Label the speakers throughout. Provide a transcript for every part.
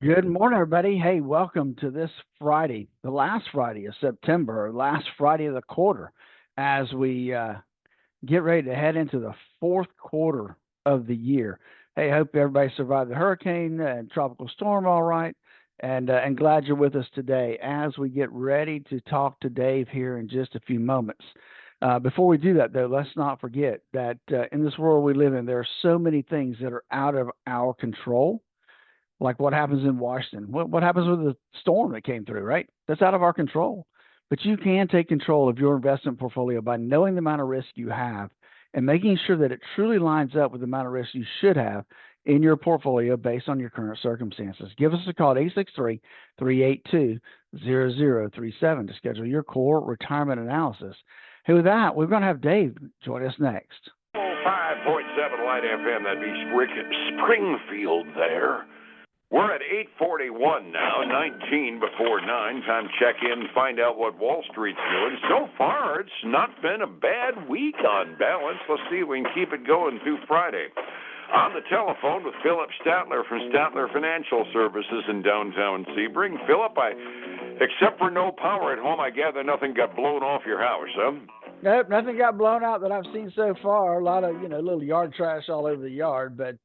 Speaker 1: Good morning, everybody. Hey, welcome to this Friday, the last Friday of September, or last Friday of the quarter, as we get ready to head into the fourth quarter of the year. Hey, I hope everybody survived the hurricane and tropical storm all right, and glad you're with us today as we get ready to talk to Dave here in just a few moments. Before we do that, though, let's not forget that in this world we live in, there are so many things that are out of our control, like what happens in Washington. What happens with the storm that came through, right? That's out of our control. But you can take control of your investment portfolio by knowing the amount of risk you have and making sure that it truly lines up with the amount of risk you should have in your portfolio based on your current circumstances. Give us a call at 863-382-0037 to schedule your core retirement analysis. Hey, with that, we're going to have Dave join us next.
Speaker 2: 5.7 Light FM, that'd be Springfield there. We're at 8:41 now, 19 before 9. Time to check in, find out what Wall Street's doing. So far, it's not been a bad week on balance. Let's see if we can keep it going through Friday. On the telephone with Phillip Statler from Statler Financial Services in downtown Sebring. Phillip, except for no power at home, I gather nothing got blown off your house, huh?
Speaker 1: Nope, nothing got blown out that I've seen so far. A lot of, little yard trash all over the yard, but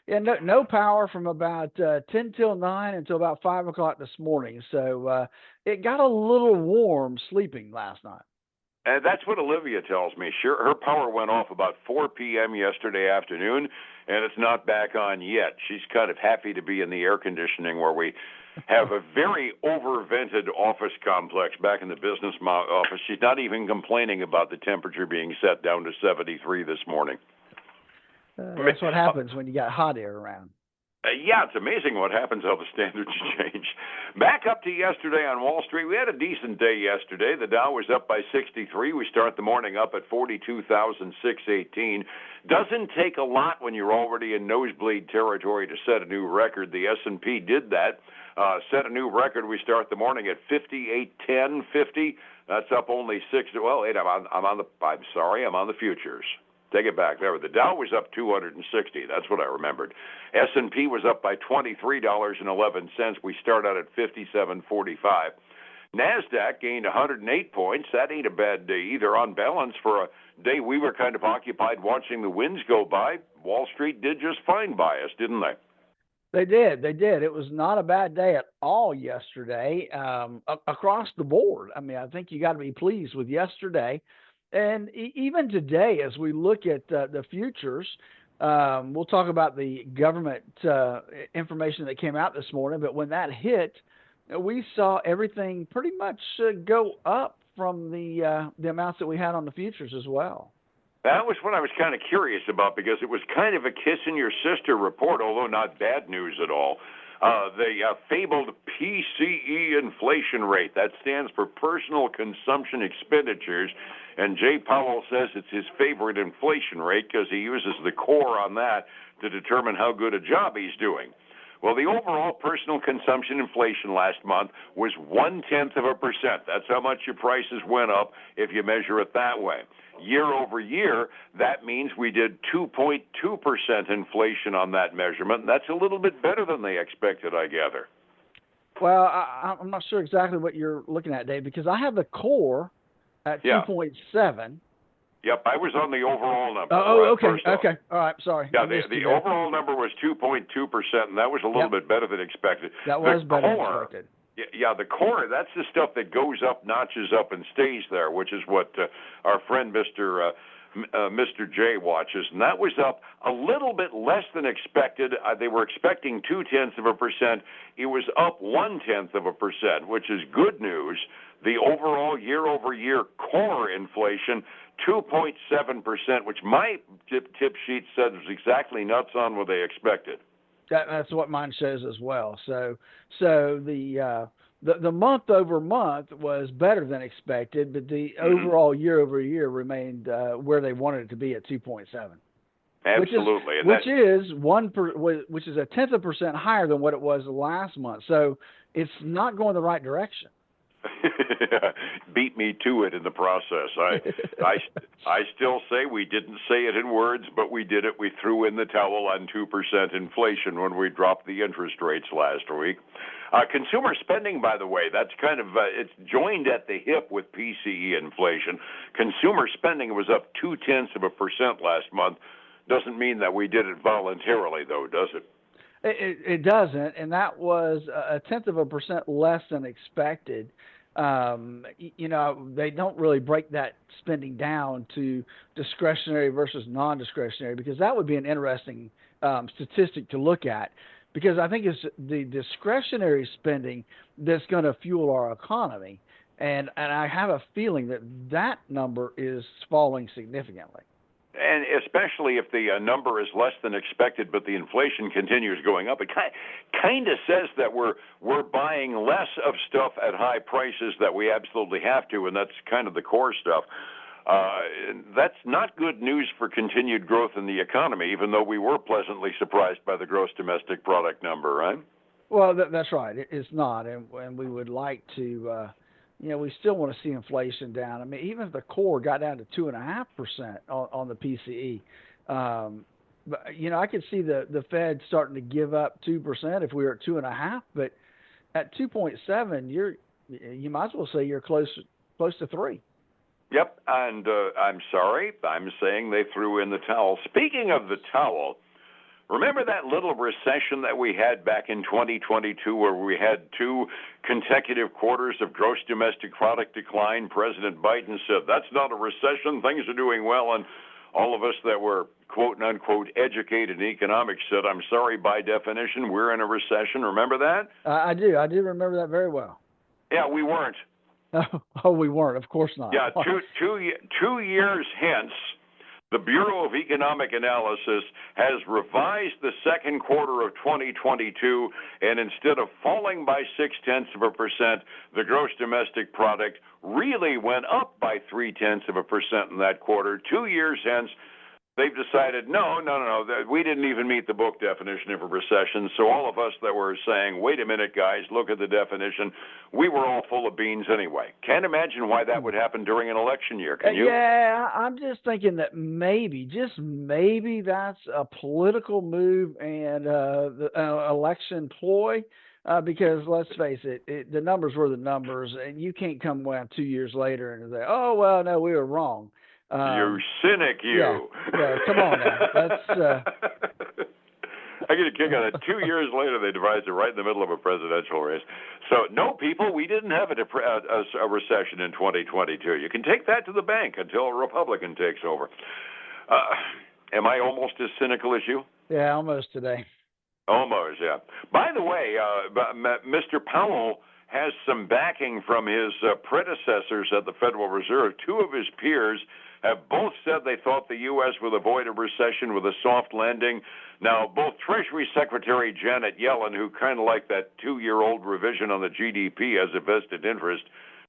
Speaker 1: yeah, no power from about 10 till 9 until about 5 o'clock this morning. So it got a little warm sleeping last night.
Speaker 2: And that's what Olivia tells me. Sure, her power went off about 4 p.m. yesterday afternoon, and it's not back on yet. She's kind of happy to be in the air conditioning where we have a very over-vented office complex back in the business office. She's not even complaining about the temperature being set down to 73 this morning.
Speaker 1: That's what happens when you got hot air around.
Speaker 2: Yeah, it's amazing what happens, how the standards change. Back up to yesterday on Wall Street. We had a decent day yesterday. The Dow was up by 63. We start the morning up at 42,618. Doesn't take a lot when you're already in nosebleed territory to set a new record. The S&P did that. Set a new record. We start the morning at 58.10.50. That's up only 6. Well, wait, I'm on the futures. Take it back. There, the Dow was up 260. That's what I remembered. S&P was up by $23.11. We start out at 57.45. NASDAQ gained 108 points. That ain't a bad day either. On balance, for a day we were kind of occupied watching the winds go by, Wall Street did just fine by us, didn't they?
Speaker 1: They did. It was not a bad day at all yesterday, across the board. I mean, I think you got to be pleased with yesterday. And even today, as we look at the futures, we'll talk about the government information that came out this morning. But when that hit, we saw everything pretty much go up from the amounts that we had on the futures as well.
Speaker 2: That was what I was kind of curious about, because it was kind of a kiss in your sister report, although not bad news at all. The fabled PCE inflation rate, that stands for personal consumption expenditures, and Jay Powell says it's his favorite inflation rate because he uses the core on that to determine how good a job he's doing. Well, the overall personal consumption inflation last month was 0.1%. That's how much your prices went up if you measure it that way. Year over year, that means we did 2.2% inflation on that measurement. That's a little bit better than they expected, I gather.
Speaker 1: Well, I'm not sure exactly what you're looking at, Dave, because I have the core at 2.7.
Speaker 2: Yep, I was on the overall number.
Speaker 1: Okay. All right, sorry.
Speaker 2: Yeah, the overall number was 2.2%, and that was a little bit better than expected.
Speaker 1: That was better than expected.
Speaker 2: Yeah, the core, that's the stuff that goes up, notches up, and stays there, which is what our friend Mr. J watches. And that was up a little bit less than expected. They were expecting 0.2%. It was up 0.1%, which is good news. The overall year-over-year core inflation, 2.7%, which my tip sheet said was exactly nuts on what they expected.
Speaker 1: That's what mine shows as well. So the month over month was better than expected, but the overall year over year remained where they wanted it to be at 2.7.
Speaker 2: Absolutely,
Speaker 1: which is 0.1% higher than what it was last month. So it's not going the right direction.
Speaker 2: Beat me to it in the process. I still say we didn't say it in words, but we did it. We threw in the towel on 2% inflation when we dropped the interest rates last week. Consumer spending, by the way, that's kind of it's joined at the hip with PCE inflation. Consumer spending was up 0.2% last month. Doesn't mean that we did it voluntarily, though, does it?
Speaker 1: It doesn't, and that was 0.1% less than expected. They don't really break that spending down to discretionary versus non-discretionary, because that would be an interesting statistic to look at. Because I think it's the discretionary spending that's going to fuel our economy, and I have a feeling that number is falling significantly.
Speaker 2: And especially if the number is less than expected, but the inflation continues going up, it kind of says that we're buying less of stuff at high prices that we absolutely have to, and that's kind of the core stuff. That's not good news for continued growth in the economy, even though we were pleasantly surprised by the gross domestic product number, right?
Speaker 1: Well, that's right. It's not, and we would like to. We still want to see inflation down. I mean, even if the core got down to 2.5% on the PCE, but I could see the Fed starting to give up 2% if we were at 2.5%. But at 2.7, you might as well say you're close to 3.
Speaker 2: Yep, and I'm sorry, I'm saying they threw in the towel. Speaking of the towel. Remember that little recession that we had back in 2022 where we had 2 consecutive quarters of gross domestic product decline? President Biden said, that's not a recession, things are doing well, and all of us that were quote-unquote educated in economics said, I'm sorry, by definition, we're in a recession. Remember that?
Speaker 1: I do remember that very well.
Speaker 2: Yeah, we weren't.
Speaker 1: Oh, we weren't, of course not.
Speaker 2: Yeah, 2 years hence, the Bureau of Economic Analysis has revised the second quarter of 2022, and instead of falling by 0.6%, the gross domestic product really went up by 0.3% in that quarter. 2 years hence, they've decided, no, we didn't even meet the book definition of a recession. So all of us that were saying, wait a minute, guys, look at the definition, we were all full of beans anyway. Can't imagine why that would happen during an election year, can you?
Speaker 1: Yeah, I'm just thinking that just maybe that's a political move and the election ploy. Because let's face it, the numbers were the numbers, and you can't come around 2 years later and say, oh, well, no, we were wrong.
Speaker 2: You cynic, you.
Speaker 1: Yeah, come on now. That's.
Speaker 2: I get a kick on it. 2 years later, they devised it right in the middle of a presidential race. So, no, people, we didn't have a recession in 2022. You can take that to the bank until a Republican takes over. Am I almost as cynical as you?
Speaker 1: Yeah, almost today.
Speaker 2: Almost, yeah. By the way, Mr. Powell has some backing from his predecessors at the Federal Reserve. 2 of his peers have both said they thought the U.S. would avoid a recession with a soft landing. Now, both Treasury Secretary Janet Yellen, who kind of like that 2-year-old revision on the GDP as a vested interest,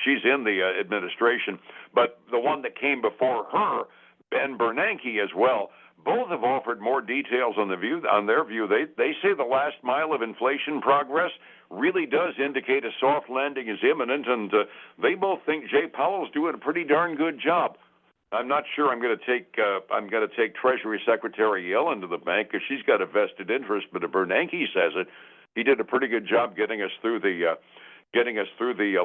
Speaker 2: she's in the administration, but the one that came before her, Ben Bernanke as well, both have offered more details on their view. They say the last mile of inflation progress really does indicate a soft landing is imminent, and they both think Jay Powell's doing a pretty darn good job. I'm not sure I'm going to take Treasury Secretary Yellen to the bank because she's got a vested interest, but if Bernanke says it, he did a pretty good job getting us through the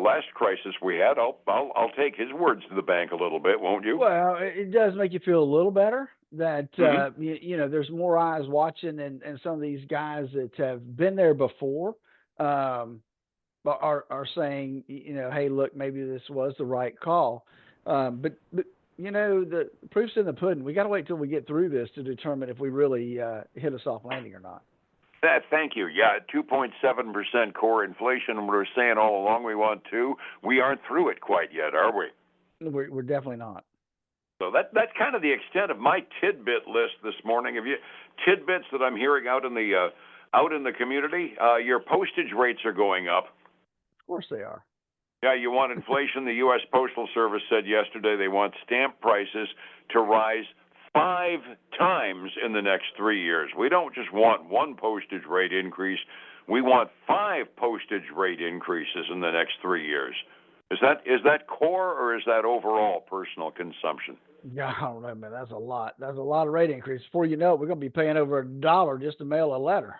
Speaker 2: last crisis we had. I'll take his words to the bank a little bit, won't you?
Speaker 1: Well, it does make you feel a little better that there's more eyes watching, and some of these guys that have been there before are saying, hey, look, maybe this was the right call. But the proof's in the pudding. We got to wait till we get through this to determine if we really hit a soft landing or not.
Speaker 2: Thank you. Yeah, 2.7% core inflation. And we're saying all along we want to. We aren't through it quite yet, are we?
Speaker 1: We're definitely not.
Speaker 2: So that's kind of the extent of my tidbit list this morning. Have you tidbits that I'm hearing out in the community? Your postage rates are going up.
Speaker 1: Of course they are.
Speaker 2: Yeah, you want inflation. The U.S. Postal Service said yesterday they want stamp prices to rise 5 times in the next 3 years. We don't just want one postage rate increase. We want 5 postage rate increases in the next 3 years. Is that core or is that overall personal consumption?
Speaker 1: Yeah, I don't know, man. That's a lot. That's a lot of rate increase. Before you know it, we're going to be paying over $1 just to mail a letter.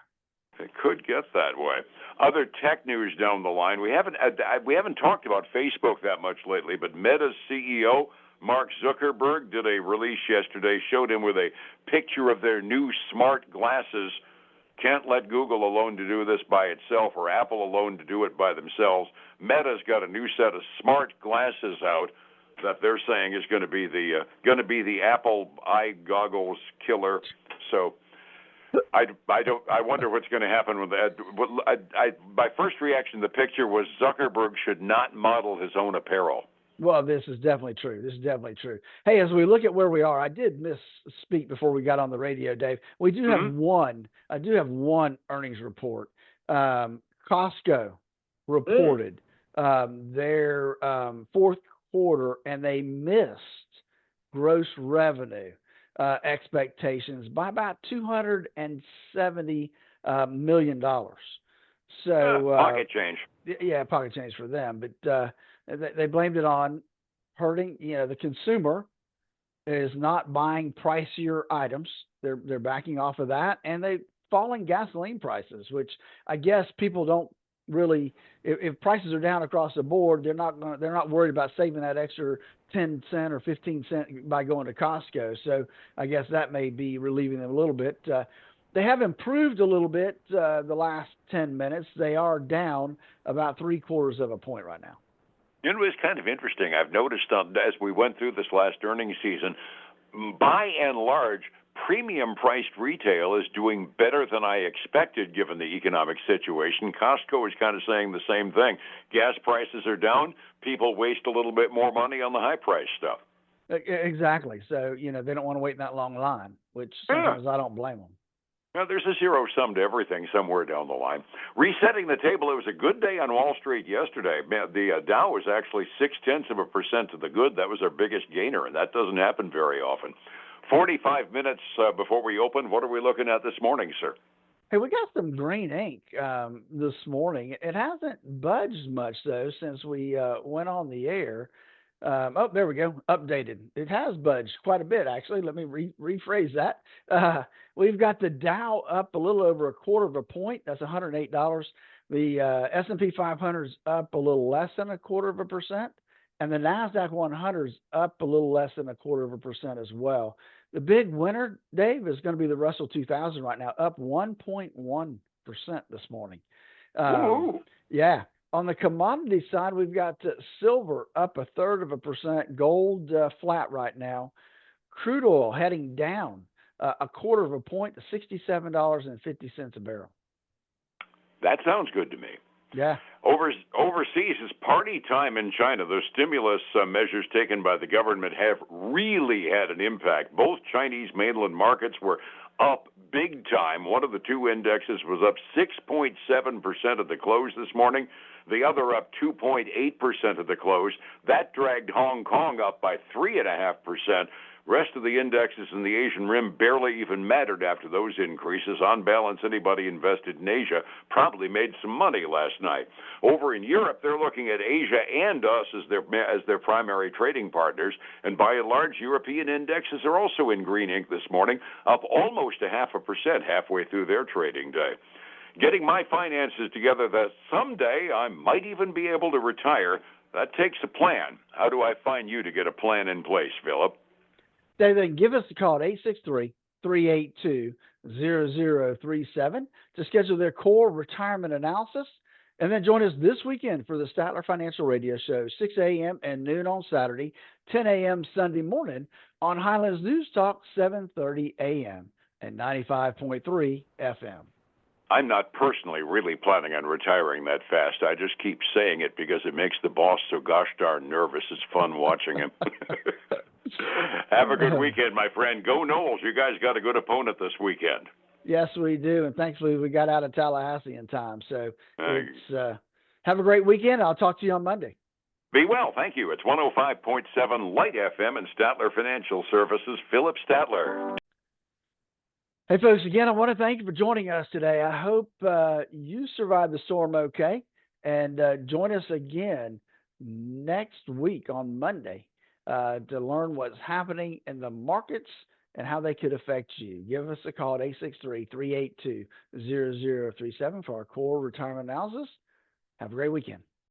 Speaker 2: It could get that way. Other tech news down the line. We haven't talked about Facebook that much lately, but Meta's CEO Mark Zuckerberg did a release yesterday, showed him with a picture of their new smart glasses. Can't let Google alone to do this by itself or Apple alone to do it by themselves. Meta's got a new set of smart glasses out that they're saying is going to be the Apple eye goggles killer. So I wonder what's going to happen with that. My first reaction to the picture was Zuckerberg should not model his own apparel.
Speaker 1: Well, this is definitely true. This is definitely true. Hey, as we look at where we are, I did misspeak before we got on the radio, Dave. We do have one. I do have one earnings report. Costco reported their fourth quarter, and they missed gross revenue expectations by about $270 million. So
Speaker 2: pocket change.
Speaker 1: Yeah, pocket change for them, but they blamed it on hurting. The consumer is not buying pricier items. They're backing off of that, and they falling gasoline prices, which I guess people don't really. If prices are down across the board, they're not worried about saving that extra 10 cent or 15 cent by going to Costco. So I guess that may be relieving them a little bit. They have improved a little bit the last 10 minutes. They are down about 3/4 of a point right now.
Speaker 2: It was kind of interesting. I've noticed as we went through this last earnings season, by and large, premium-priced retail is doing better than I expected given the economic situation. Costco is kind of saying the same thing. Gas prices are down. People waste a little bit more money on the high-priced stuff.
Speaker 1: Exactly. So, they don't want to wait in that long line, which sometimes I don't blame them.
Speaker 2: Now, there's a zero sum to everything somewhere down the line. Resetting the table, it was a good day on Wall Street yesterday. The Dow was actually 0.6% to the good. That was our biggest gainer, and that doesn't happen very often. 45 minutes before we open, what are we looking at this morning, sir?
Speaker 1: Hey, we got some green ink this morning. It hasn't budged much, though, since we went on the air. There we go. Updated. It has budged quite a bit, actually. Let me rephrase that. We've got the Dow up a little over 1/4 point. That's $108. The S&P 500 is up a little less than 1/4%, and the NASDAQ 100 is up a little less than 1/4% as well. The big winner, Dave, is going to be the Russell 2000 right now, up 1.1% this morning. Yeah. On the commodity side, we've got silver up 1/3%, gold flat right now, crude oil heading down 1/4 point to $67.50 a barrel.
Speaker 2: That sounds good to me.
Speaker 1: Yeah.
Speaker 2: Overseas is party time in China. Those stimulus measures taken by the government have really had an impact. Both Chinese mainland markets were up big time. One of the two indexes was up 6.7% at the close this morning. The other up 2.8% at the close. That dragged Hong Kong up by 3.5%. Rest of the indexes in the Asian Rim barely even mattered after those increases. On balance, anybody invested in Asia probably made some money last night. Over in Europe, they're looking at Asia and us as their primary trading partners, and by and large, European indexes are also in green ink this morning, up almost 0.5% halfway through their trading day. Getting my finances together that someday I might even be able to retire, that takes a plan. How do I find you to get a plan in place, Phillip?
Speaker 1: Then give us a call at 863-382-0037 to schedule their core retirement analysis. And then join us this weekend for the Statler Financial Radio Show, 6 a.m. and noon on Saturday, 10 a.m. Sunday morning on Highlands News Talk, 7:30 a.m. and 95.3 FM.
Speaker 2: I'm not personally really planning on retiring that fast. I just keep saying it because it makes the boss so gosh darn nervous. It's fun watching him. Have a good weekend, my friend. Go Knowles. You guys got a good opponent this weekend.
Speaker 1: Yes, we do. And thankfully, we got out of Tallahassee in time. So have a great weekend. I'll talk to you on Monday.
Speaker 2: Be well. Thank you. It's 105.7 Light FM and Statler Financial Services. Phillip Statler.
Speaker 1: Hey, folks, again, I want to thank you for joining us today. I hope you survived the storm okay. And join us again next week on Monday to learn what's happening in the markets and how they could affect you. Give us a call at 863-382-0037 for our core retirement analysis. Have a great weekend.